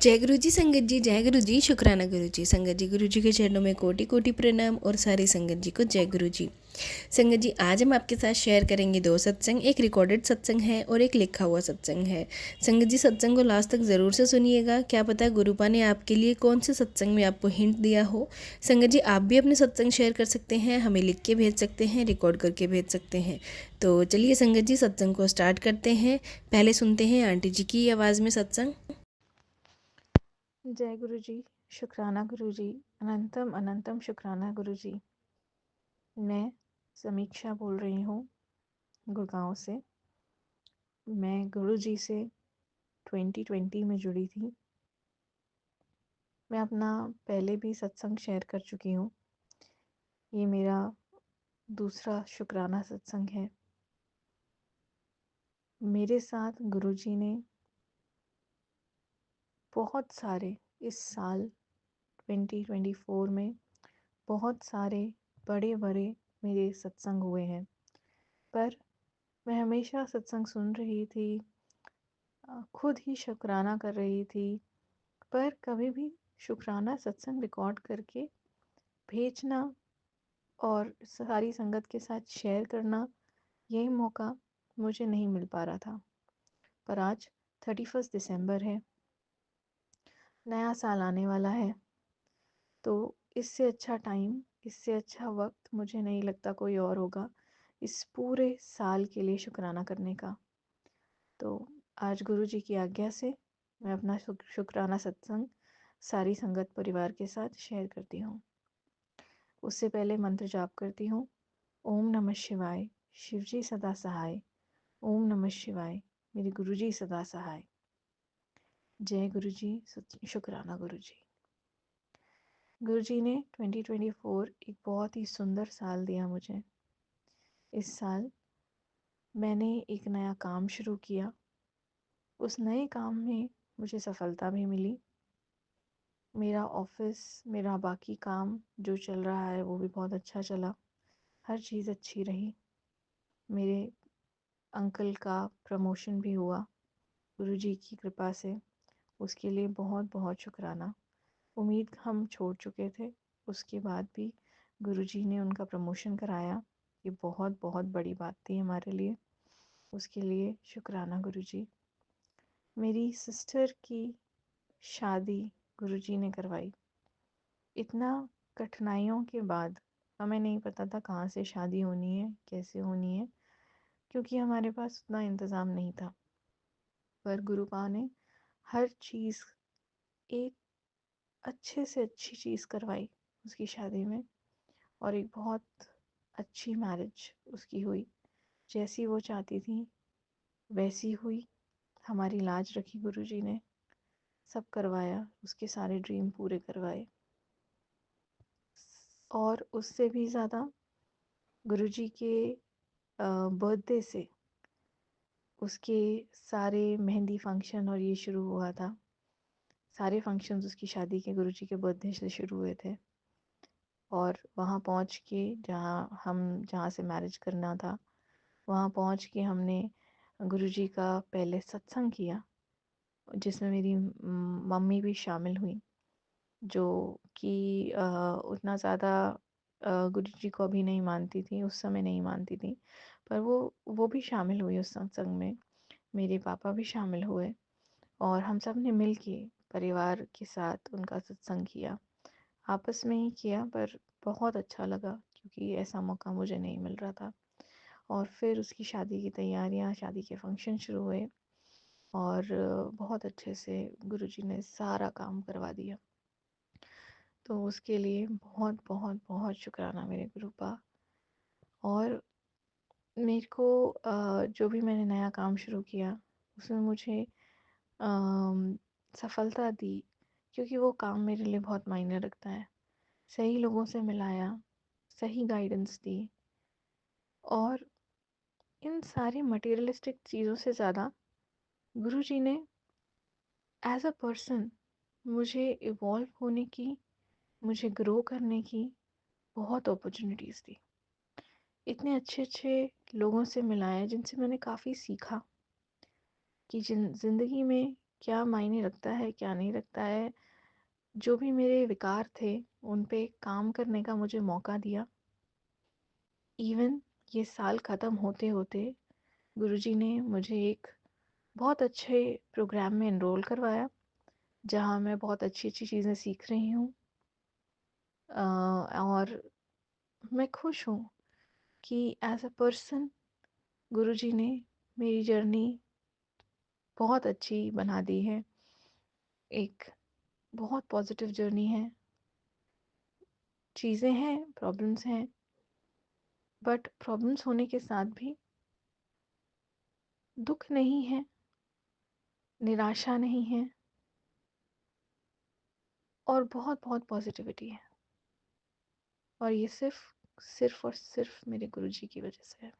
जय गुरु जी संगत जी, जय गुरु जी, शुक्राना गुरु जी। संगत जी, गुरु जी के चरणों में कोटि कोटि प्रणाम और सारी संगत जी को जय गुरु जी। संगत जी, आज हम आपके साथ शेयर करेंगे दो सत्संग। एक रिकॉर्डेड सत्संग है और एक लिखा हुआ सत्संग है। संगत जी, सत्संग को लास्ट तक ज़रूर से सुनिएगा। क्या पता गुरुपा ने आपके लिए कौन से सत्संग में आपको हिंट दिया हो। संगत जी, आप भी अपने सत्संग शेयर कर सकते हैं, हमें लिख के भेज सकते हैं, रिकॉर्ड करके भेज सकते हैं। तो चलिए संगत जी, सत्संग को स्टार्ट करते हैं। पहले सुनते हैं आंटी जी की आवाज़ में सत्संग। जय गुरु जी, शुक्राना गुरु जी, अनंतम अनंतम शुक्राना गुरु जी। मैं समीक्षा बोल रही हूँ गुड़गांव से। मैं गुरु जी से 2020 में जुड़ी थी। मैं अपना पहले भी सत्संग शेयर कर चुकी हूँ। ये मेरा दूसरा शुक्राना सत्संग है। मेरे साथ गुरु जी ने बहुत सारे इस साल 2024 में बहुत सारे बड़े बड़े मेरे सत्संग हुए हैं। पर मैं हमेशा सत्संग सुन रही थी, खुद ही शुक्राना कर रही थी, पर कभी भी शुक्राना सत्संग रिकॉर्ड करके भेजना और सारी संगत के साथ शेयर करना, यही मौका मुझे नहीं मिल पा रहा था। पर आज 31 दिसंबर है, नया साल आने वाला है, तो इससे अच्छा टाइम, इससे अच्छा वक्त मुझे नहीं लगता कोई और होगा इस पूरे साल के लिए शुक्राना करने का। तो आज गुरु जी की आज्ञा से मैं अपना शुक्राना सत्संग सारी संगत परिवार के साथ शेयर करती हूँ। उससे पहले मंत्र जाप करती हूँ। ओम नमः शिवाय, शिवजी सदा सहाय। ओम नमः शिवाय, मेरे गुरु जी सदा सहाय। जय गुरु जी, शुक्राना गुरु जी। गुरु जी ने 2024 एक बहुत ही सुंदर साल दिया मुझे। इस साल मैंने एक नया काम शुरू किया। उस नए काम में मुझे सफलता भी मिली। मेरा ऑफिस, मेरा बाकी काम जो चल रहा है वो भी बहुत अच्छा चला। हर चीज़ अच्छी रही। मेरे अंकल का प्रमोशन भी हुआ गुरुजी की कृपा से। उसके लिए बहुत बहुत शुक्राना। उम्मीद हम छोड़ चुके थे, उसके बाद भी गुरुजी ने उनका प्रमोशन कराया। ये बहुत बहुत बड़ी बात थी हमारे लिए। उसके लिए शुक्राना गुरुजी। मेरी सिस्टर की शादी गुरुजी ने करवाई। इतना कठिनाइयों के बाद हमें नहीं पता था कहाँ से शादी होनी है, कैसे होनी है, क्योंकि हमारे पास उतना इंतज़ाम नहीं था। पर गुरुपा ने हर चीज़, एक अच्छे से अच्छी चीज़ करवाई उसकी शादी में, और एक बहुत अच्छी मैरिज उसकी हुई। जैसी वो चाहती थी वैसी हुई। हमारी लाज रखी गुरुजी ने, सब करवाया, उसके सारे ड्रीम पूरे करवाए। और उससे भी ज़्यादा गुरुजी के बर्थडे से उसके सारे मेहंदी फंक्शन और ये शुरू हुआ था। सारे फंक्शंस उसकी शादी के गुरुजी के बर्थडे से शुरू हुए थे। और वहाँ पहुँच के, जहाँ से मैरिज करना था, वहाँ पहुँच के हमने गुरुजी का पहले सत्संग किया, जिसमें मेरी मम्मी भी शामिल हुई, जो कि उतना ज़्यादा गुरुजी को अभी नहीं मानती थी, उस समय नहीं मानती थी, पर वो भी शामिल हुई उस सत्संग में। मेरे पापा भी शामिल हुए और हम सब ने मिल के परिवार के साथ उनका सत्संग किया। आपस में ही किया, पर बहुत अच्छा लगा क्योंकि ऐसा मौका मुझे नहीं मिल रहा था। और फिर उसकी शादी की तैयारियां, शादी के फंक्शन शुरू हुए और बहुत अच्छे से गुरुजी ने सारा काम करवा दिया। तो उसके लिए बहुत बहुत बहुत शुक्राना मेरे गुरुपा। और मेरे को जो भी मैंने नया काम शुरू किया उसमें मुझे सफलता दी, क्योंकि वो काम मेरे लिए बहुत मायने रखता है। सही लोगों से मिलाया, सही गाइडेंस दी, और इन सारी मटेरियलिस्टिक चीज़ों से ज़्यादा गुरुजी ने एज अ पर्सन मुझे इवॉल्व होने की, मुझे ग्रो करने की बहुत अपॉर्चुनिटीज़ दी। इतने अच्छे अच्छे लोगों से मिलाया जिनसे मैंने काफ़ी सीखा कि ज़िंदगी में क्या मायने रखता है, क्या नहीं रखता है। जो भी मेरे विकार थे, उन पे काम करने का मुझे मौका दिया। इवन ये साल ख़त्म होते-होते गुरुजी ने मुझे एक बहुत अच्छे प्रोग्राम में एनरोल करवाया, जहाँ मैं बहुत अच्छी-अच्छी चीज़ें सीख रही हूँ। और मैं खुश हूँ कि एज़ अ पर्सन गुरुजी ने मेरी जर्नी बहुत अच्छी बना दी है। एक बहुत पॉजिटिव जर्नी है। चीज़ें हैं, प्रॉब्लम्स हैं, बट प्रॉब्लम्स होने के साथ भी दुःख नहीं है, निराशा नहीं है और बहुत-बहुत पॉजिटिविटी है। और ये सिर्फ़ और सिर्फ़ मेरे गुरुजी की वज़ह से है।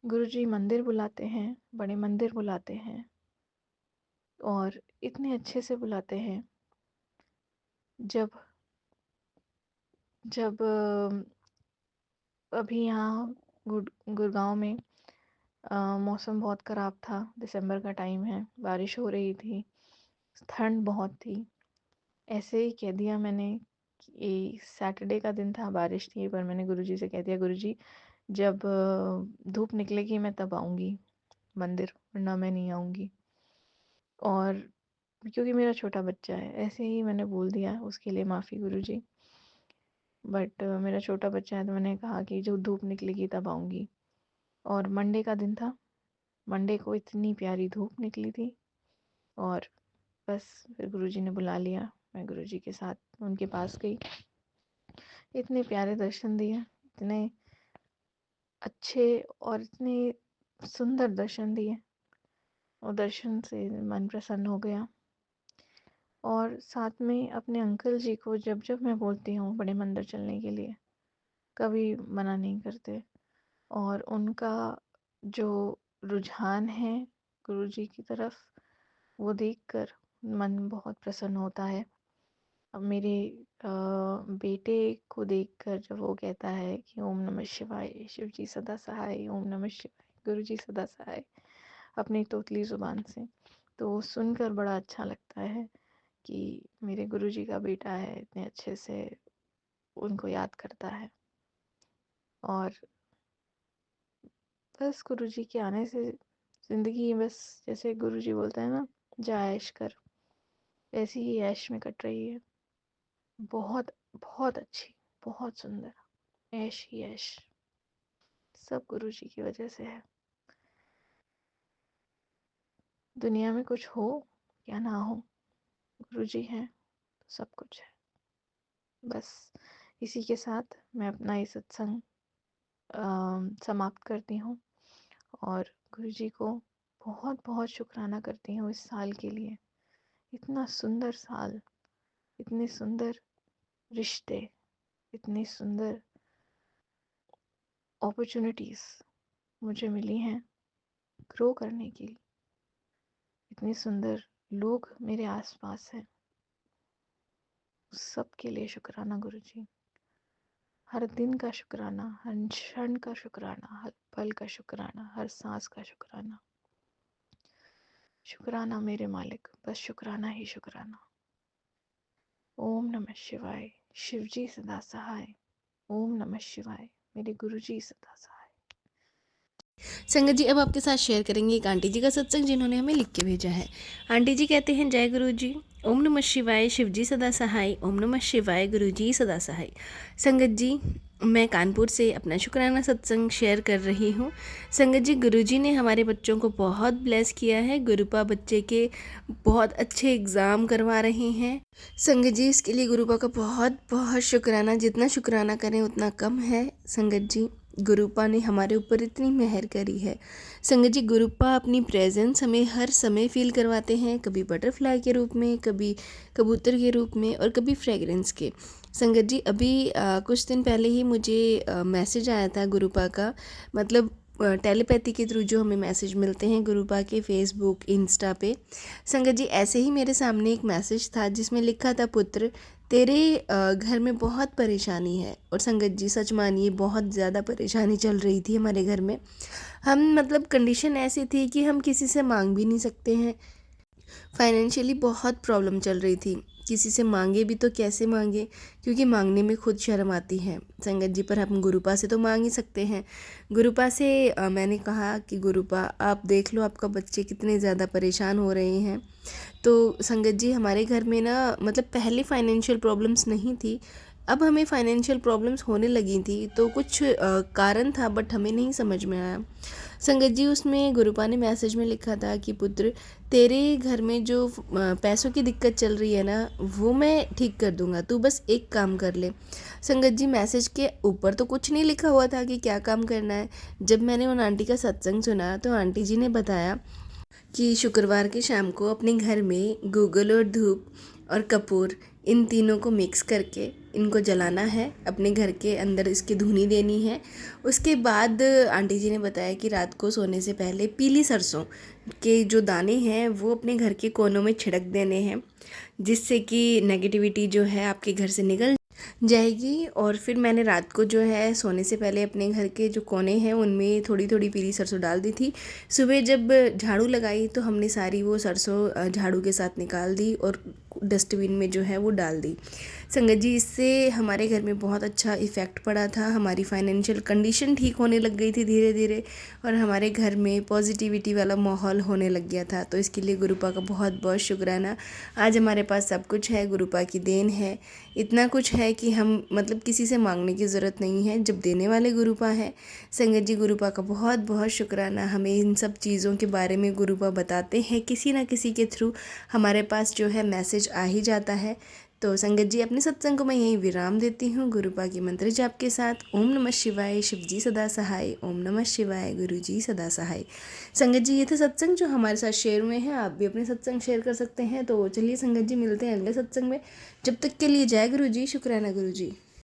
गुरुजी मंदिर बुलाते हैं, बड़े मंदिर बुलाते हैं और इतने अच्छे से बुलाते हैं। जब जब अभी यहाँ गुड़गाँव में मौसम बहुत ख़राब था, दिसंबर का टाइम है, बारिश हो रही थी, ठंड बहुत थी। ऐसे ही कह दिया मैंने कि सैटरडे का दिन था, बारिश थी, पर मैंने गुरुजी से कह दिया, गुरुजी जब धूप निकलेगी मैं तब आऊँगी मंदिर, वरना मैं नहीं आऊँगी। और क्योंकि मेरा छोटा बच्चा है, ऐसे ही मैंने बोल दिया, उसके लिए माफ़ी गुरुजी। बट मेरा छोटा बच्चा है तो मैंने कहा कि जो धूप निकलेगी तब आऊँगी। और मंडे का दिन था, मंडे को इतनी प्यारी धूप निकली थी और बस फिर गुरुजी ने बुला लिया। मैं गुरुजी के साथ उनके पास गई। इतने प्यारे दर्शन दिए, इतने अच्छे और इतने सुंदर दर्शन दिए और दर्शन से मन प्रसन्न हो गया। और साथ में अपने अंकल जी को जब जब मैं बोलती हूँ बड़े मंदिर चलने के लिए, कभी मना नहीं करते। और उनका जो रुझान है गुरुजी की तरफ, वो देखकर मन बहुत प्रसन्न होता है। अब मेरे बेटे को देखकर जब वो कहता है कि ओम नमः शिवाय, शिव जी सदा सहाय, ओम नमः शिवाय, गुरु जी सदा सहाय, अपनी तोतली ज़ुबान से, तो सुनकर बड़ा अच्छा लगता है कि मेरे गुरुजी का बेटा है, इतने अच्छे से उनको याद करता है। और बस गुरुजी के आने से ज़िंदगी बस, जैसे गुरुजी बोलते हैं ना, जा ऐश कर, वैसी ही ऐश में कट रही है। बहुत बहुत अच्छी, बहुत सुंदर, ऐश ही ऐश, सब गुरुजी की वजह से है। दुनिया में कुछ हो या ना हो, गुरुजी हैं तो सब कुछ है। बस इसी के साथ मैं अपना ये सत्संग समाप्त करती हूँ और गुरुजी को बहुत बहुत शुक्राना करती हूँ इस साल के लिए। इतना सुंदर साल, इतने सुंदर रिश्ते, इतनी सुंदर अपॉर्चुनिटीज़ मुझे मिली हैं ग्रो करने की। इतने सुंदर लोग मेरे आसपास हैं, उस सब के लिए शुक्राना गुरुजी। हर दिन का शुक्राना, हर क्षण का शुक्राना, हर पल का शुक्राना, हर सांस का शुक्राना। शुक्राना मेरे मालिक, बस शुक्राना ही शुक्राना। ओम नमः शिवाय, शिवजी सदा सहाय। ओम नमः शिवाय, मेरे गुरुजी सदा सहाय। संगत जी अब आपके साथ शेयर करेंगे एक आंटी जी का सत्संग जिन्होंने हमें लिख के भेजा है। आंटी जी कहते हैं, जय गुरु जी, ओम नमः शिवाय, शिवजी सदा सहाय, ओम नमः शिवाय, गुरु जी सदा सहाय। संगत जी, मैं कानपुर से अपना शुक्राना सत्संग शेयर कर रही हूँ। संगत जी, गुरु जी ने हमारे बच्चों को बहुत ब्लेस किया है। गुरुपा बच्चे के बहुत अच्छे एग्ज़ाम करवा रहे हैं। संगत जी, इसके लिए गुरुपा का बहुत बहुत शुक्राना, जितना शुक्राना करें उतना कम है। संगत जी, गुरुपा ने हमारे ऊपर इतनी मेहर करी है। संगत जी, गुरुपा अपनी प्रेजेंस हमें हर समय फील करवाते हैं, कभी बटरफ्लाई के रूप में, कभी कबूतर के रूप में और कभी फ्रेगरेंस के। संगत जी, अभी कुछ दिन पहले ही मुझे मैसेज आया था गुरुपा का, मतलब टेलीपैथी के थ्रू जो हमें मैसेज मिलते हैं गुरुपा के फेसबुक, इंस्टा पे। संगत जी, ऐसे ही मेरे सामने एक मैसेज था जिसमें लिखा था, पुत्र तेरे घर में बहुत परेशानी है। और संगत जी, सच मानिए बहुत ज़्यादा परेशानी चल रही थी हमारे घर में। हम मतलब कंडीशन ऐसी थी कि हम किसी से मांग भी नहीं सकते हैं, फाइनेंशियली बहुत प्रॉब्लम चल रही थी। किसी से मांगे भी तो कैसे मांगे, क्योंकि मांगने में खुद शर्म आती है। संगत जी, पर हम गुरुपा से तो मांग ही सकते हैं। गुरुपा से मैंने कहा कि गुरुपा आप देख लो आपका बच्चे कितने ज़्यादा परेशान हो रहे हैं। तो संगत जी, हमारे घर में ना मतलब पहले फाइनेंशियल प्रॉब्लम्स नहीं थी, अब हमें फाइनेंशियल प्रॉब्लम्स होने लगी थी। तो कुछ कारण था बट हमें नहीं समझ में आया। संगत जी, उसमें गुरुपा ने मैसेज में लिखा था कि पुत्र, तेरे घर में जो पैसों की दिक्कत चल रही है ना, वो मैं ठीक कर दूंगा, तू बस एक काम कर ले। संगत जी, मैसेज के ऊपर तो कुछ नहीं लिखा हुआ था कि क्या काम करना है। जब मैंने उन आंटी का सत्संग सुना तो आंटी जी ने बताया कि शुक्रवार की शाम को अपने घर में गूगल और धूप और कपूर, इन तीनों को मिक्स करके इनको जलाना है, अपने घर के अंदर इसकी धुनी देनी है। उसके बाद आंटी जी ने बताया कि रात को सोने से पहले पीली सरसों के जो दाने हैं वो अपने घर के कोनों में छिड़क देने हैं, जिससे कि नेगेटिविटी जो है आपके घर से निकल जाएगी। और फिर मैंने रात को जो है सोने से पहले अपने घर के जो कोने हैं उनमें थोड़ी थोड़ी पीली सरसों डाल दी थी। सुबह जब झाड़ू लगाई तो हमने सारी वो सरसों झाड़ू के साथ निकाल दी और डस्टबिन में जो है वो डाल दी। संगत जी, इससे हमारे घर में बहुत अच्छा इफ़ेक्ट पड़ा था। हमारी फाइनेंशियल कंडीशन ठीक होने लग गई थी धीरे धीरे, और हमारे घर में पॉजिटिविटी वाला माहौल होने लग गया था। तो इसके लिए गुरुपा का बहुत बहुत शुक्राना। आज हमारे पास सब कुछ है, गुरुपा की देन है। इतना कुछ है कि हम मतलब किसी से मांगने की ज़रूरत नहीं है, जब देने वाले गुरुपा हैं। संगत जी, गुरुपा का बहुत बहुत शुक्राना। हमें इन सब चीज़ों के बारे में गुरुपा बताते हैं, किसी ना किसी के थ्रू हमारे पास जो है मैसेज आ ही जाता है। तो संगत जी, अपने सत्संग को मैं यहीं विराम देती हूँ गुरुपा की मंत्र जाप के साथ। ओम नमः शिवाय, शिव जी सदा सहाय। ओम नमः शिवाय, गुरु जी सदा सहाय। संगत जी, ये थे सत्संग जो हमारे साथ शेयर हुए हैं। आप भी अपने सत्संग शेयर कर सकते हैं। तो चलिए संगत जी, मिलते हैं अगले सत्संग में। जब तक के लिए जय गुरु जी, शुक्राना गुरु जी।